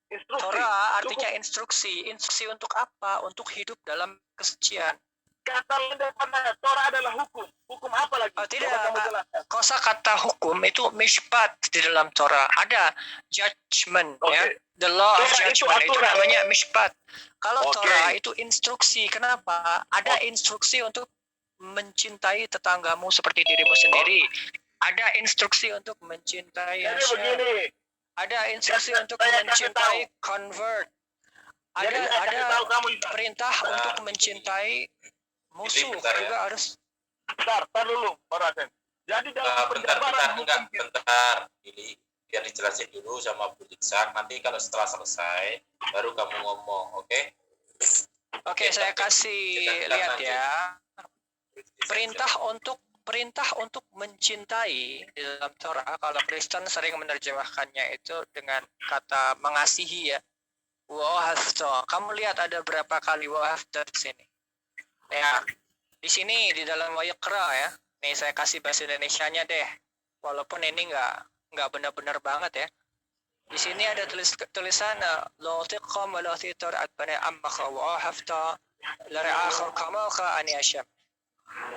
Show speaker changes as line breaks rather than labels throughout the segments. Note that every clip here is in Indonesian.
Instruksi.
Torah artinya instruksi. Instruksi untuk apa? Untuk hidup dalam kesucian.
Kata lain daripada Torah adalah hukum. Hukum apa lagi?
Oh, tidak,
Coba kamu jelaskan.
kosa kata hukum itu mishpat di dalam Torah. Ada judgment, ya. The law of judgment itu namanya mishpat. Kalau Torah itu instruksi. Kenapa? Ada instruksi untuk mencintai tetanggamu seperti dirimu sendiri. Ada instruksi untuk mencintai Hashem. Ada instruksi untuk mencintai convert. Ada perintah untuk mencintai musuh juga harus.
Bentar dulu, Pak Rasen. Jadi dalam penjabaran hukum
bentar, biar dijelasin dulu sama Bu Iksan. Nanti kalau setelah selesai, baru kamu ngomong, oke?
Oke, saya kasih lihat ya. Perintah untuk mencintai di dalam Torah, kalau Kristen sering menerjemahkannya itu dengan kata mengasihi ya. Wa'afta. Kamu lihat ada berapa kali wa'afta di sini. Ya, di sini di dalam Wayakra ya. Nih saya kasih bahasa Indonesianya deh. Walaupun ini nggak benar-benar banget ya. Di sini ada tulisan la tiqam wa la titar atbana ammaka wa'afta la ra'akhir kamaka ani asyam.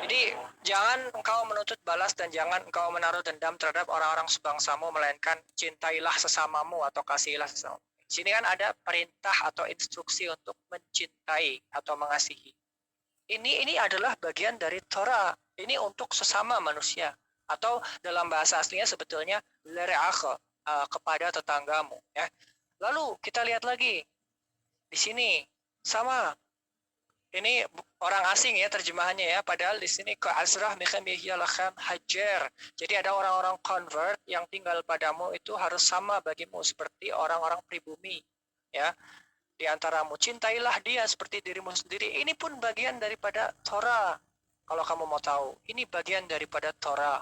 Jadi jangan engkau menuntut balas dan jangan engkau menaruh dendam terhadap orang-orang sebangsamu, melainkan cintailah sesamamu atau kasihilah sesamamu. Di sini kan ada perintah atau instruksi untuk mencintai atau mengasihi. Ini adalah bagian dari Torah. Ini untuk sesama manusia. Atau dalam bahasa aslinya sebetulnya lere'akha, kepada tetanggamu. Ya. Lalu kita lihat lagi. Di sini sama. Ini orang asing ya terjemahannya ya. Padahal di sini ka'azrah mikham yahyalakam hajar. Jadi ada orang-orang convert yang tinggal padamu itu harus sama bagimu seperti orang-orang pribumi. Ya. Di antaramu, cintailah dia seperti dirimu sendiri. Ini pun bagian daripada Torah. Kalau kamu mau tahu, ini bagian daripada Torah.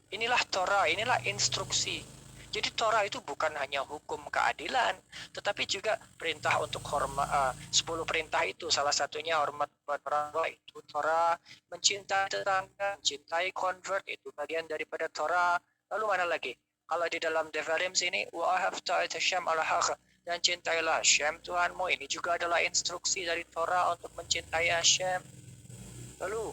Inilah Torah, inilah instruksi. Jadi Torah itu bukan hanya hukum keadilan, tetapi juga perintah untuk hormat. 10 perintah itu, salah satunya hormat kepada orang tua itu Torah. Mencintai tetangga, mencintai convert itu bagian daripada Torah. Lalu mana lagi? Kalau di dalam Devarim sini, wa'ahafta Hashem al-haq, dan cintailah Hashem Tuhanmu. Ini juga adalah instruksi dari Torah untuk mencintai Hashem. Lalu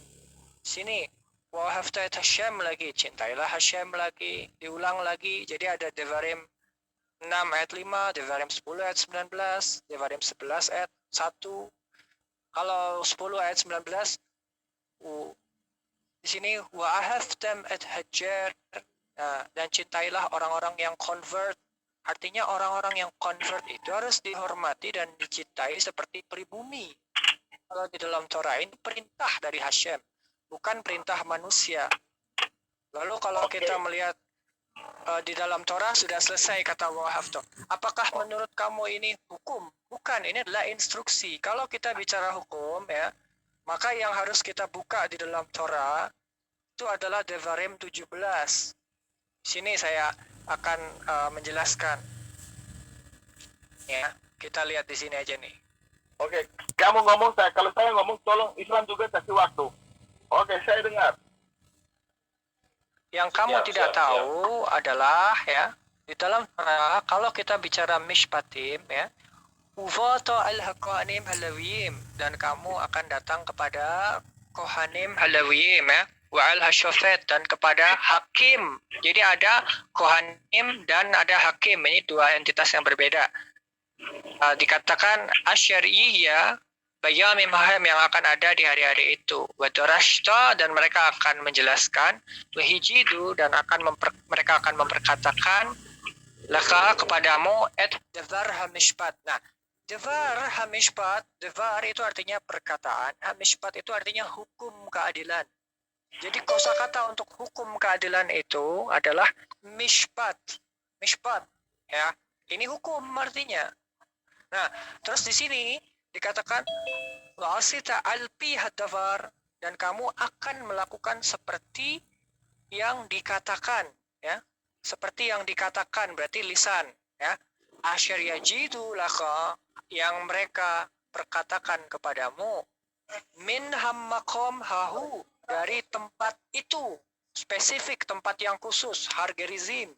sini wa'ahafta Hashem lagi, cintailah Hashem lagi, diulang lagi. Jadi ada Devarim 6 ayat 5, Devarim 10 ayat 19, Devarim 11 ayat 1. Kalau 10 ayat 19 di sini wa'ahaftam at hajar, dan cintailah orang-orang yang convert. Artinya orang-orang yang convert itu harus dihormati dan dicintai seperti pribumi. Kalau di dalam Torah ini perintah dari Hashem, bukan perintah manusia. Lalu kalau kita melihat di dalam Torah sudah selesai kata wa'afta. Apakah menurut kamu ini hukum? Bukan, ini adalah instruksi. Kalau kita bicara hukum ya, maka yang harus kita buka di dalam Torah itu adalah Devarim 17. Di sini saya akan menjelaskan. Ya, kita lihat di sini aja nih.
Oke, kamu ngomong kalau saya ngomong tolong Islam juga kasih waktu. Oke, saya dengar.
Yang kamu tidak tahu adalah ya, di dalam Torah kalau kita bicara mishpatim ya, ufata al-haqanim halawiyim, dan kamu akan datang kepada kohanim halawiyim ya, wa'al hasyafat, dan kepada hakim. Jadi ada kohanim dan ada hakim, ini dua entitas yang berbeda. Dikatakan asyariyah bayamim maham yang akan ada di hari-hari itu, wadarashta, dan mereka akan menjelaskan, wahijidu, dan mereka akan memperkatakan laka kepadamu et devar hamishpat. Nah, devar hamishpat, devar itu artinya perkataan, hamishpat itu artinya hukum keadilan. Jadi kosakata untuk hukum keadilan itu adalah mishpat. Mishpat ya. Ini hukum artinya. Nah, terus di sini dikatakan wa'asita alpi hadavar, dan kamu akan melakukan seperti yang dikatakan ya. Seperti yang dikatakan berarti lisan ya. Asyar yajidu laka, yang mereka perkatakan kepadamu, min hammakom hahu, dari tempat itu, spesifik tempat yang khusus, hargerizim.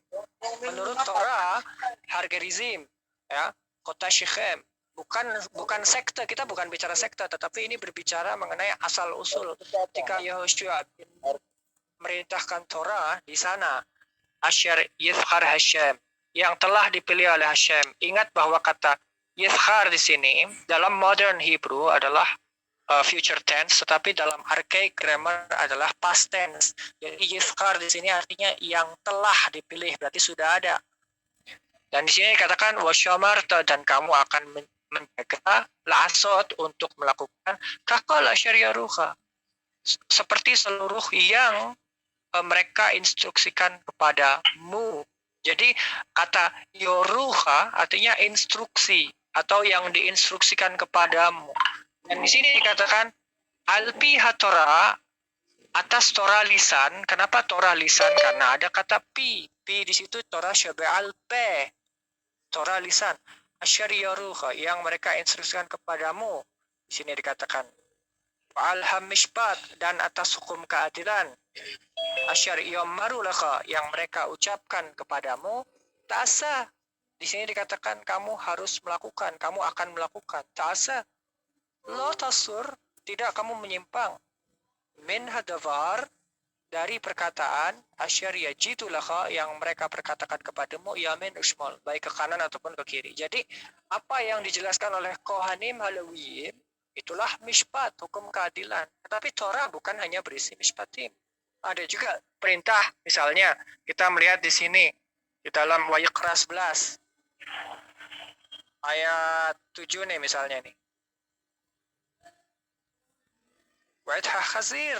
Menurut Torah hargerizim ya, kota Syekhem. Bukan sekte, kita bukan bicara sekte, tetapi ini berbicara mengenai asal usul. Ketika Yehoshua merintahkan Torah di sana, Asyar Yizhar Hashem, yang telah dipilih oleh Hashem. Ingat bahwa kata Yizhar di sini dalam modern Hebrew adalah future tense, tetapi dalam archaic grammar adalah past tense. Jadi Yizhar di sini artinya yang telah dipilih, berarti sudah ada. Dan di sini dikatakan wasyamarta, dan kamu akan menjaga la'asot untuk melakukan kakala syariaruha, seperti seluruh yang mereka instruksikan kepadamu. Jadi kata yoruha artinya instruksi atau yang diinstruksikan kepadamu. Dan di sini dikatakan alpi hatora, atas Torah lisan. Kenapa Torah lisan? Karena ada kata pi. Pi di situ Torah syabe alpe. Torah lisan. Asyariyaruha, yang mereka instruksikan kepadamu. Di sini dikatakan al-ham mishpat, dan atas hukum keadilan. Asyariyam marulaka, yang mereka ucapkan kepadamu. Ta'asa. Di sini dikatakan kamu harus melakukan, kamu akan melakukan. Ta'asa. Lo tasur, tidak kamu menyimpang. Min hadavar, dari perkataan asyar yajidu laka, yang mereka perkatakan kepadamu, yamin usmol, baik ke kanan ataupun ke kiri. Jadi apa yang dijelaskan oleh Kohanim Halawiyim itulah mishpat, hukum keadilan. Tetapi Torah bukan hanya berisi mishpatim. Ada juga perintah, misalnya kita melihat di sini di dalam Wayikra 11 ayat 7 nih misalnya nih. Wa'idha khazir.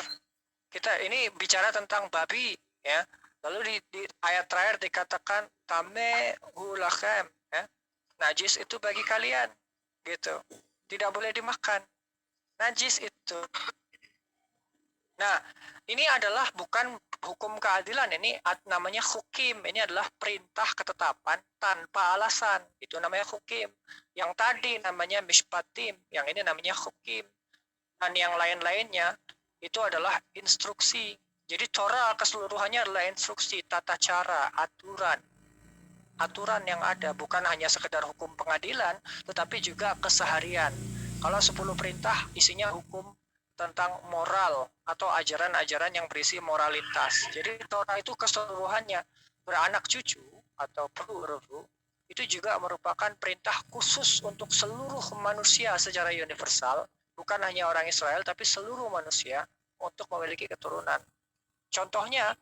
Kita ini bicara tentang babi, ya. Lalu di ayat terakhir dikatakan tame hulachem, ya. Najis itu bagi kalian, gitu. Tidak boleh dimakan. Najis itu. Nah, ini adalah bukan hukum keadilan, ini namanya hukim. Ini adalah perintah ketetapan tanpa alasan. Itu namanya hukim. Yang tadi namanya mishpatim, yang ini namanya hukim. Dan yang lain-lainnya itu adalah instruksi. Jadi Torah keseluruhannya adalah instruksi, tata cara, aturan. Aturan yang ada, bukan hanya sekedar hukum pengadilan, tetapi juga keseharian. Kalau 10 perintah isinya hukum tentang moral atau ajaran-ajaran yang berisi moralitas. Jadi Torah itu keseluruhannya beranak cucu atau peru-revu, itu juga merupakan perintah khusus untuk seluruh manusia secara universal. Bukan hanya orang Israel, tapi seluruh manusia untuk memiliki keturunan. Contohnya,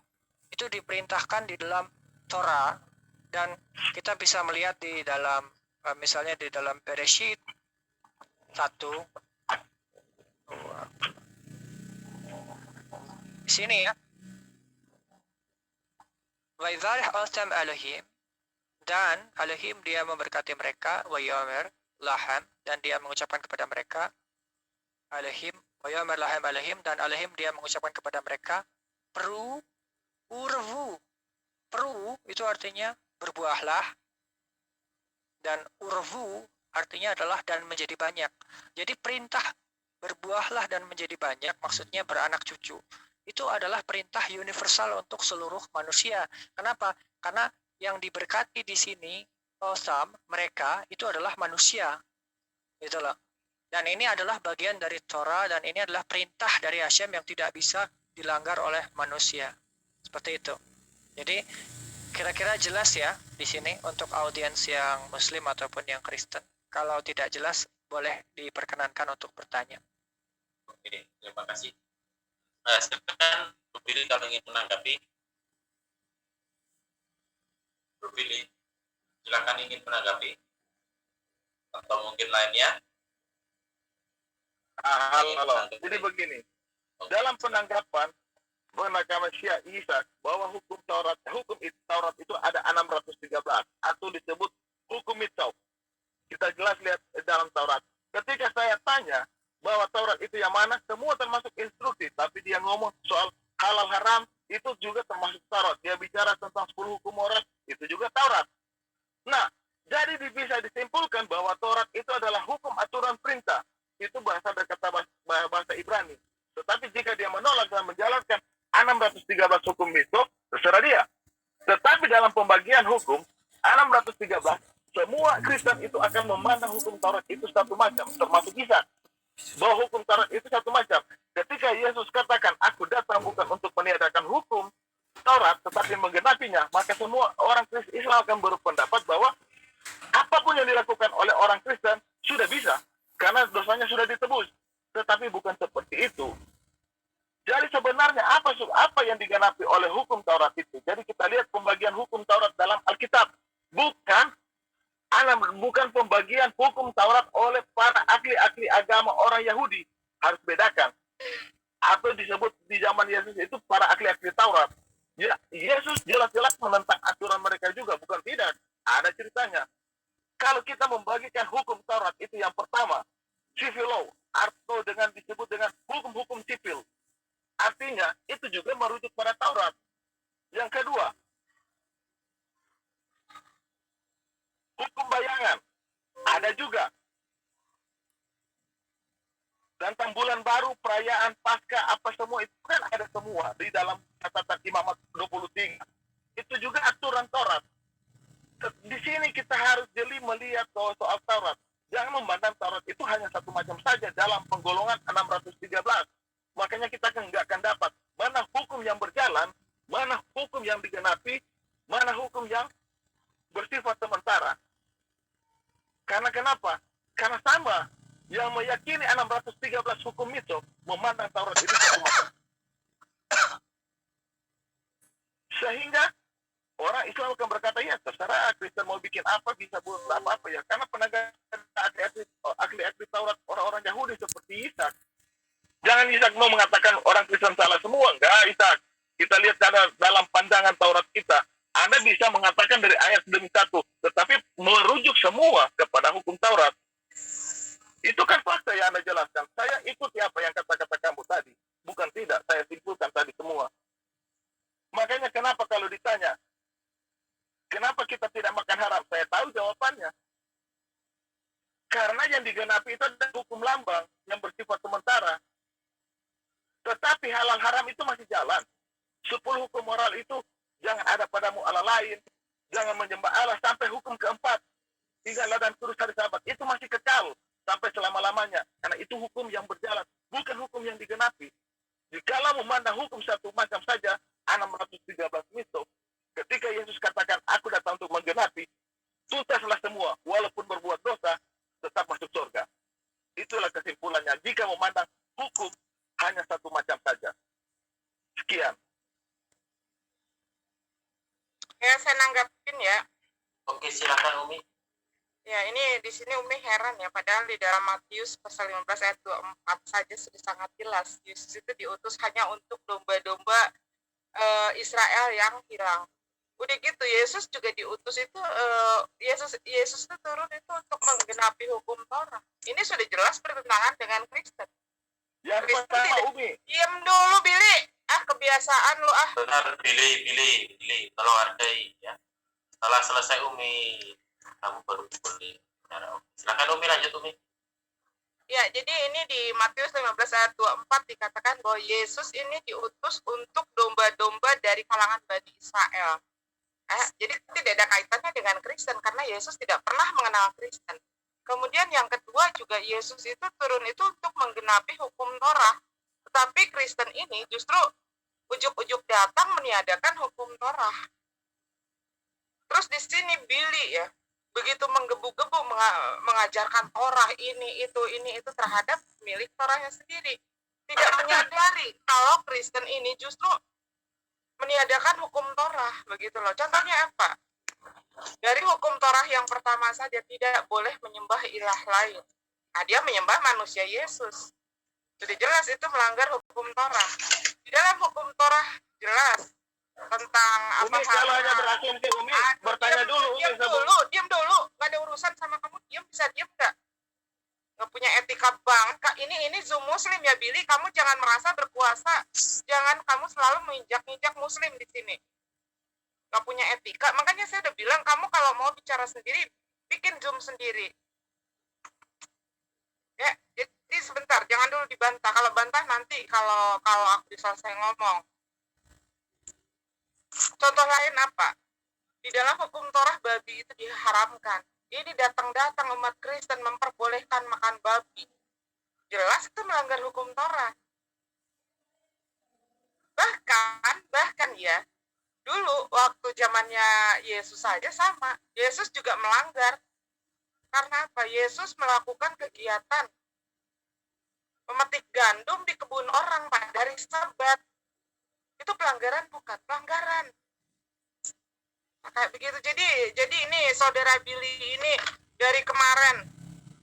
itu diperintahkan di dalam Torah, dan kita bisa melihat di dalam, misalnya di dalam Bereshit 1. Di sini ya. Wa idzarih altam Elohim, dan Elohim dia memberkati mereka, wa yomer laham, dan dia mengucapkan kepada mereka, Elohim, wa yomer lahem Elohim, dan Elohim dia mengucapkan kepada mereka, peru, urvu. Peru itu artinya berbuahlah, dan urvu artinya adalah dan menjadi banyak. Jadi perintah berbuahlah dan menjadi banyak maksudnya beranak cucu. Itu adalah perintah universal untuk seluruh manusia. Kenapa? Karena yang diberkati di sini, Osam, mereka itu adalah manusia. Itulah. Dan ini adalah bagian dari Torah, dan ini adalah perintah dari Hashem yang tidak bisa dilanggar oleh manusia. Seperti itu. Jadi kira-kira jelas ya di sini untuk audiens yang Muslim ataupun yang Kristen. Kalau tidak jelas, boleh diperkenankan untuk bertanya.
Oke, terima kasih. Silakan Bro Billy kalau ingin menanggapi. Bro Billy, silakan ingin menanggapi. Atau mungkin lainnya.
Halo. Jadi begini, dalam penanggapan Penanggapan Syekh Isa bahwa hukum Taurat itu ada 613 atau disebut hukum Mitau. Kita jelas lihat dalam Taurat. Ketika saya tanya bahwa Taurat itu yang mana, semua termasuk instruksi, tapi dia ngomong soal halal haram itu juga termasuk Taurat. Dia bicara tentang 10 hukum moral, itu juga Taurat. Nah, jadi bisa disimpulkan bahwa Taurat itu adalah hukum aturan perintah. Itu bahasa berkata bahasa Ibrani. Tetapi jika dia menolak dan menjalankan 613 hukum itu, terserah dia. Tetapi dalam pembagian hukum, 613 semua Kristen itu akan memandang hukum Taurat itu satu macam, termasuk Ishak. Bahwa hukum Taurat itu satu macam. Ketika Yesus katakan, aku datang bukan untuk meniadakan hukum Taurat, tetapi menggenapinya, maka semua orang Kristen Islam akan berpendapat bahwa apapun yang dilakukan oleh orang Kristen sudah bisa, karena dosanya sudah ditebus. Tetapi bukan seperti itu. Jadi sebenarnya apa yang digenapi oleh hukum Taurat itu? Jadi kita lihat pembagian hukum Taurat dalam Alkitab. Bukan pembagian hukum Taurat oleh para ahli-ahli agama orang Yahudi. Harus bedakan. Atau disebut di zaman Yesus itu para ahli-ahli Taurat. Ya, Yesus jelas-jelas menentang aturan mereka juga, bukan tidak. Ada ceritanya. Kalau kita membagikan hukum Taurat itu yang pertama, civil law, atau disebut dengan hukum-hukum sipil. Artinya, itu juga merujuk pada Taurat. Yang kedua, hukum bayangan. Ada juga. Tentang bulan baru, perayaan Paskah, apa semua, itu kan ada semua di dalam catatan Imamat 23. Itu juga aturan Taurat. Di sini kita harus jeli melihat soal Taurat. Jangan memandang Taurat itu hanya satu macam saja dalam penggolongan 613. Makanya kita nggak akan dapat mana hukum yang berjalan, mana hukum yang digenapi, mana hukum yang bersifat sementara. Karena kenapa? Karena sama yang meyakini 613 hukum itu memandang Taurat itu satu macam. Sehingga orang Islam akan berkata, ya terserah Kristen mau bikin apa, bisa buat apa-apa ya. Karena penegakan ahli-ahli Taurat orang-orang Yahudi seperti Ishak. Jangan Ishak mau mengatakan orang Kristen salah semua. Enggak, Ishak. Kita lihat dalam pandangan Taurat kita. Anda bisa mengatakan dari ayat demi satu, tetapi merujuk semua kepada hukum Taurat. Itu kan fakta yang Anda jelaskan. Saya ikuti apa yang kata-kata kamu tadi. Bukan tidak, saya simpulkan tadi semua. Makanya kenapa kalau ditanya, kenapa kita tidak makan haram? Saya tahu jawabannya. Karena yang digenapi itu adalah hukum lambang yang bersifat sementara. Tetapi halal haram itu masih jalan. 10 hukum moral itu, jangan ada padamu Allah lain, jangan menyembah Allah, sampai hukum keempat, tinggallah dan kurus hari Sabat, itu masih kekal sampai selama-lamanya. Karena itu hukum yang berjalan, bukan hukum yang digenapi. Jikalau memandang hukum satu macam saja, 613 mitos, ketika Yesus katakan, aku datang untuk menggenapi, tuntaslah semua, walaupun berbuat dosa, tetap masuk surga. Itulah kesimpulannya, jika memandang hukum hanya satu macam saja. Sekian.
Ya, saya nanggapin ya.
Oke, silakan Umi.
Ya, ini di sini Umi heran ya, padahal di dalam Matius pasal 15 ayat 24 saja sudah sangat jelas. Yesus itu diutus hanya untuk domba-domba Israel yang hilang. Udah gitu, Yesus juga diutus itu, Yesus itu turun itu untuk menggenapi hukum Taurat. Ini sudah jelas bertentangan dengan Kristen.
Yang
Kristen
pertama,
tidak.
Umi.
Diam dulu, Billy. Kebiasaan lu
Benar, pilih. Tolong hargai ya. Setelah selesai Umi, kamu baru boleh. Silakan Umi, lanjut Umi.
Ya, jadi ini di Matius 15 ayat 24 dikatakan bahwa Yesus ini diutus untuk domba-domba dari kalangan Bani Israel. Jadi tidak ada kaitannya dengan Kristen karena Yesus tidak pernah mengenal Kristen. Kemudian yang kedua juga Yesus itu turun itu untuk menggenapi hukum Torah. Tetapi Kristen ini justru ujuk-ujuk datang meniadakan hukum Torah. Terus di sini Billy ya, begitu menggebu-gebu mengajarkan Torah ini itu terhadap milik Torahnya sendiri. Tidak menyadari kalau Kristen ini justru meniadakan hukum Torah, begitu loh. Contohnya apa? Dari hukum Torah yang pertama saja tidak boleh menyembah ilah lain. Nah, dia menyembah manusia Yesus. Sudah jelas itu melanggar hukum Torah. Di dalam hukum Torah jelas tentang apa
Umi, kalau hanya berasumsi, Umi, bertanya dulu, Umi.
Diam dulu. Gak ada urusan sama kamu, bisa diam gak? Gak punya etika banget. Ini Zoom Muslim ya, Billy. Kamu jangan merasa berkuasa. Jangan kamu selalu menginjak-injak Muslim di sini. Gak punya etika. Makanya saya udah bilang, kamu kalau mau bicara sendiri, bikin Zoom sendiri. Ya, jadi sebentar, jangan dulu dibantah. Kalau bantah nanti kalau aku selesai ngomong. Contoh lain apa? Di dalam hukum Torah babi itu diharamkan. ini datang-datang umat Kristen memperbolehkan makan babi. Jelas itu melanggar hukum Torah. Bahkan ya, dulu waktu zamannya Yesus saja sama. Yesus juga melanggar. Karena apa? Yesus melakukan kegiatan memetik gandum di kebun orang pada hari Sabat. Itu pelanggaran bukan? Pelanggaran. Nah, kayak begitu. Jadi ini saudara Billy ini dari kemarin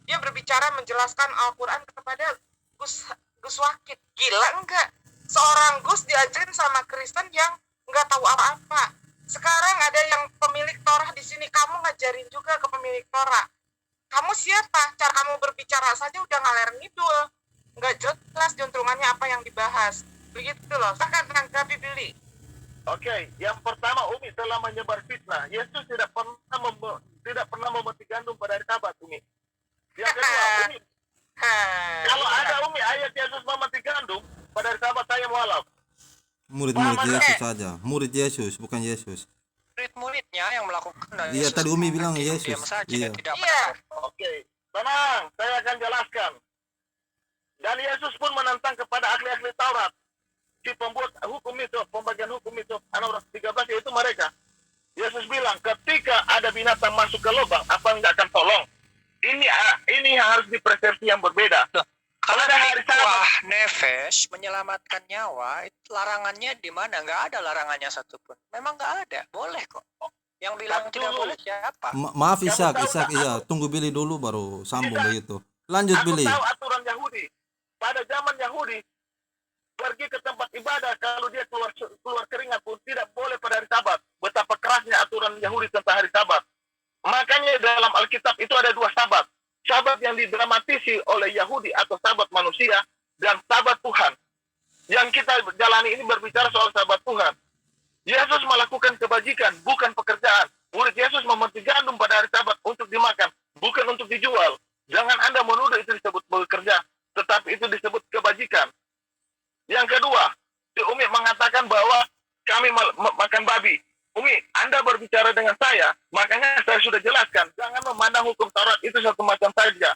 dia berbicara menjelaskan Al-Quran kepada Gus Wakid. Gila enggak? Seorang Gus diajarin sama Kristen yang enggak tahu apa-apa. Sekarang ada yang pemilik Torah di sini, kamu ngajarin juga ke pemilik Torah. Kamu siapa? Cara kamu berbicara saja udah ngaler ngidul. Enggak jelas juntrungannya apa yang dibahas. Begitu loh. Silakan tanggapi Billy.
Oke, yang pertama Umi telah menyebar fitnah. Yesus tidak pernah memetik gandum pada hari Sabat, Umi. Yang kedua, Umi, kalau ada Umi ayat Yesus memetik gandum pada hari Sabat, saya mualaf.
Murid-murid Yesus saja. Murid Yesus, bukan Yesus.
Murid-muridnya yang melakukan.
Iya, tadi Umi bilang Yesus.
Diam saja,
Iya.
tidak
Iya.
benar.
Oke, tenang, saya akan jelaskan. Dan Yesus pun menentang kepada ahli-ahli Taurat, si pembuat hukum itu, pembagian hukum itu, 613, yaitu mereka. Yesus bilang, ketika ada binatang masuk ke lubang, apa enggak akan tolong? Ini harus dipersepsi yang berbeda.
Kalau
Pada hari Sabat,
wah nefes menyelamatkan nyawa, itu larangannya di mana? Nggak ada larangannya satupun. Memang nggak ada, boleh kok. Yang bilang
Tapi
tidak
dulu.
boleh siapa?
Maaf
Kamu
Ishak,
tahu
Ishak,
tak,
iya. Tunggu Billy dulu baru sambung
Tidak.
begitu. Lanjut
aku
Billy.
tahu aturan Yahudi. Pada zaman Yahudi, pergi ke tempat ibadah, kalau dia keluar keringat pun tidak boleh pada hari Sabat. Betapa kerasnya aturan Yahudi tentang hari Sabat. Makanya dalam Alkitab itu ada dua Sabat. Sabat yang didramatisi oleh Yahudi atau Sabat manusia dan Sabat Tuhan. Yang kita jalani ini berbicara soal Sabat Tuhan. Yesus melakukan kebajikan, bukan pekerjaan. Murid Yesus memetik gandum pada hari Sabat untuk dimakan, bukan untuk dijual. Jangan Anda menuduh itu disebut bekerja, tetapi itu disebut kebajikan. Yang kedua, si Umi mengatakan bahwa kami makan babi. Umi, Anda berbicara dengan saya, makanya saya sudah jelaskan, jangan memandang hukum Taurat itu satu macam saja.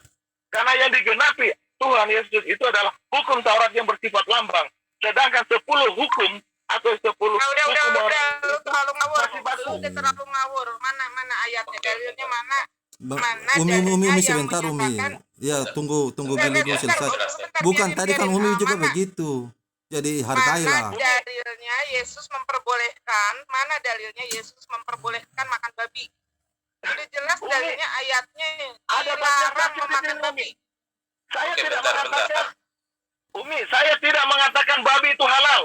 Karena yang digenapi Tuhan Yesus itu adalah hukum Taurat yang bersifat lambang. Sedangkan 10 hukum atau 10
Udah,
hukum
lu terlalu ngawur.
masih baku.
Lu udah terlalu ngawur. Mana ayatnya, dalilnya mana? Mana
Umi
dalilnya yang
sebentar Umi.
menyatakan-
Ya, tunggu
Bentar,
Billy dulu
bentar,
selesai.
bentar,
Bukan,
biarin,
tadi kan
biarin.
Umi juga
Mana-
begitu. Jadi
Mana
hargailah.
dalilnya Yesus memperbolehkan? Mana dalilnya Yesus memperbolehkan makan babi? Udah jelas
Umi,
dalilnya ayatnya
ada
dilarang
baca-baca
memakan
di
babi.
Saya
Oke,
tidak
bentar.
mengatakan, Umi, saya tidak mengatakan babi itu halal.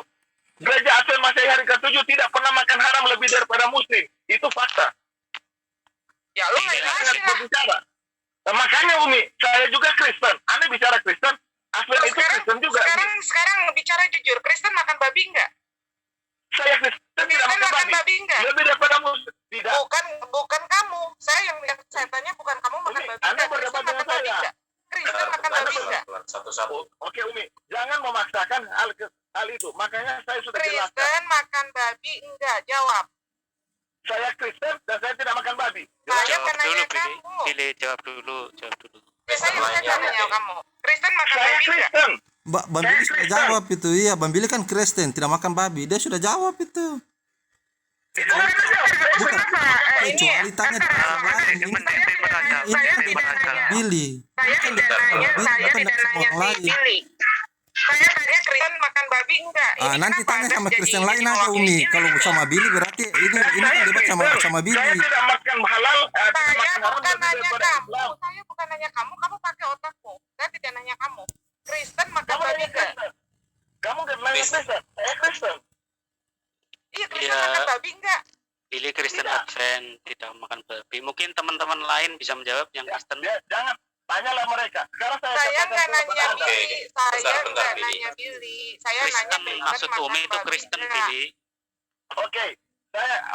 Gereja Advent Masehi hari ke-7 tidak pernah makan haram lebih daripada Muslim. Itu fakta.
Ya lu nggak
Saya
jelas
harus
ya.
berbicara. Nah, makanya Umi, saya juga Kristen. Anda bicara Kristen, Advent itu Kristen juga. Umi.
Sekarang bicara jujur, Kristen makan babi enggak?
Saya Kristen tidak
Kristen
makan
makan
babi.
babi enggak?
Lebih daripada Muslim. Tidak.
Bukan kamu. Saya tanya bukan kamu makan
Umi,
babi
Anda
enggak?
berdebat
Kristen
dengan
makan babi
saya.
enggak? Kristen makan babi enggak?
Satu-satu.
Oke Umi, jangan memaksakan hal itu. Makanya saya sudah jelaskan.
Kristen makan babi enggak? Jawab.
Saya Kristen dan saya tidak makan babi.
Saya
Jawab
kan
dulu,
nanya
Billy.
kamu.
Billy, jawab dulu.
Ya, saya bukan nanya kamu. Kristen makan
Saya
babi enggak?
Kristen.
Bang Billy sudah jawab itu. Iya, Bang Billy kan Kristen, tidak makan babi. Dia sudah jawab itu. Bukan. Kecuali tanya di orang lain. Ini Billy.
Saya tidak nanya
orang lain.
Billy. Saya tanya Kristen makan babi enggak?
Ah,
Ini
nanti
kenapa
tanya
Anda
sama
jadi
Kristen lain aja
ngomongin
Umi.
Billy?
Kalau sama Billy berarti ini kan debat sama
Saya
Billy.
tidak makan halal, tidak
Saya
makan haram
bukan
lebih
nanya
daripada
kamu.
Islam.
Saya bukan nanya kamu. Kamu pakai otakmu. Saya tidak nanya kamu. Kristen makan
Kamu
babi
nanya
enggak?
Kristen. Kamu nggak nanya Kristen. Saya Kristen.
Iya, Kristen
Iya.
makan babi enggak?
Billy Kristen
Tidak.
Advent tidak makan babi. Mungkin teman-teman lain bisa menjawab yang
Ya,
Kristen.
jangan tanyalah mereka. Sekarang saya
Saya
katakan
nggak
kepada
nanya
Anda.
Billy. Saya
Bentar,
nggak
Billy.
nanya Billy. Saya nanya
Kristen
Kristen
maksud
makan
Umi itu
babi
Kristen
enggak?
Billy.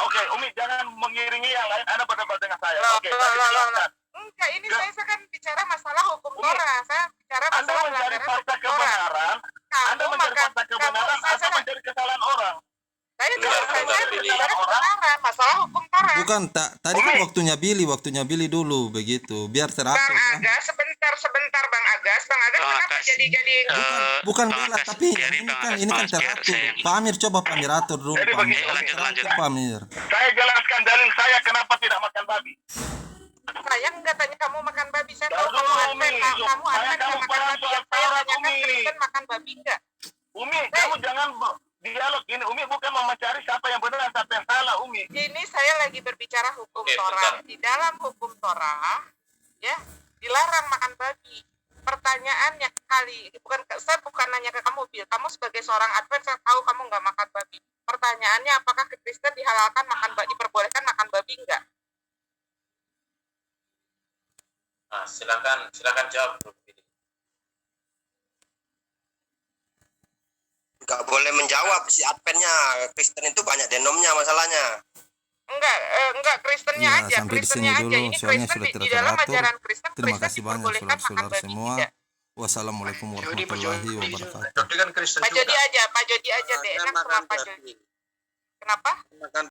Oke, Umi jangan mengiringi yang lain. Anda berdebat dengan saya.
Loh,
Oke,
loh,
saya
loh, loh,
jelaskan.
Enggak, ini
Enggak.
saya kan bicara masalah hukum
Umi,
Torah. Saya bicara
Anda
masalah
mencari
pelanggaran
fakta
hukum Torah.
kebenaran. Anda
Kamu
mencari
makan,
fakta kebenaran atau
saya
mencari kesalahan orang.
saya
Bentar,
bicara
Billy.
kebenaran masalah hukum Torah.
Bukan Bukan tadi kan waktunya Billy dulu begitu, biar teratur.
Bang
Kan?
Agas, sebentar Bang Agas. Bang Agas
Bang
kenapa
Agas,
jadi
Bukan
Bang
bela,
Agas,
tapi
biarin Bang Agas
ini kan
mas, biar
teratur.
saya
Pak Amir coba Pak Amir atur dulu.
Jadi
Pak Amir.
begini,
lanjut.
Pak Amir.
Saya jelaskan dalil saya kenapa tidak makan babi.
saya nggak tanya kamu makan babi. Saya tahu
Tahu
kamu
dulu,
Advent,
Umi.
kamu
Supaya
Advent
kamu
nggak makan
paham
babi.
soal
Saya
Taurat,
tanyakan
Umi.
Kristen makan babi nggak?
Umi, kamu jangan dialog ini. Umi bukan mau mencari siapa yang benar dan siapa yang salah, Umi.
Ini saya lagi berbicara hukum
Oke,
Torah.
bentar.
Di dalam hukum Torah, ya dilarang makan babi. Pertanyaannya saya bukan nanya ke kamu, Bil. Kamu sebagai seorang Advent, saya tahu kamu nggak makan babi. Pertanyaannya, apakah ke Kristen dihalalkan makan babi, diperbolehkan makan babi nggak?
Nah, silakan jawab.
Nggak boleh menjawab si Adventnya. Kristen itu banyak denomnya masalahnya.
Enggak Kristennya
Ya,
aja,
sampai di sini
Kristennya aja.
dulu,
Ini
soalnya
Kristen
sudah
di
tidak
dalam
teratur.
ajaran Kristen,
Terima
Kristen
kasih banyak
diperbolehkan makan
saudara-saudara
babi
semua.
tidak.
Wassalamualaikum
Jody,
warahmatullahi wabarakatuh.
Jody kan Kristen
Pak
juga.
Jody aja deh. Enak sama Pak Jody. Kenapa?
Makan